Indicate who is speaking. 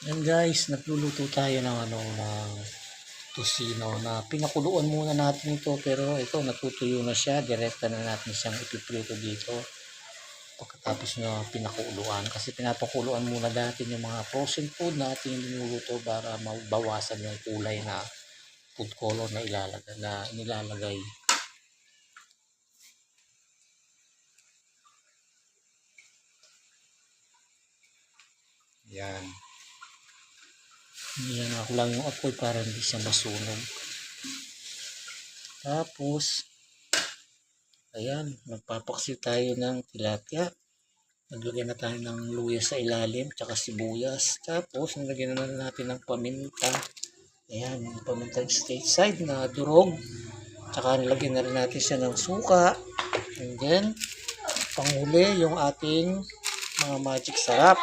Speaker 1: Yan guys, nagluluto tayo ng ng tusino na pinakuluan muna natin ito, pero ito natutuyo na siya, direkta na natin siyang ipiprito dito pagkatapos na pinakuluan, kasi pinapakuluan muna natin yung mga frozen food natin niluluto para mabawasan yung kulay na food color na nilalagay. Yan. Yan ako lang yung apoy para hindi siya masunog. Tapos, ayan, magpapaksi tayo ng tilapia. Naglagyan na tayo ng luya sa ilalim, tsaka sibuyas. Tapos, nilagyan na natin ng paminta. Ayan, yung paminta stateside na durog. Tsaka nilagyan na rin natin siya ng suka. And then, panghuli yung ating mga magic sarap.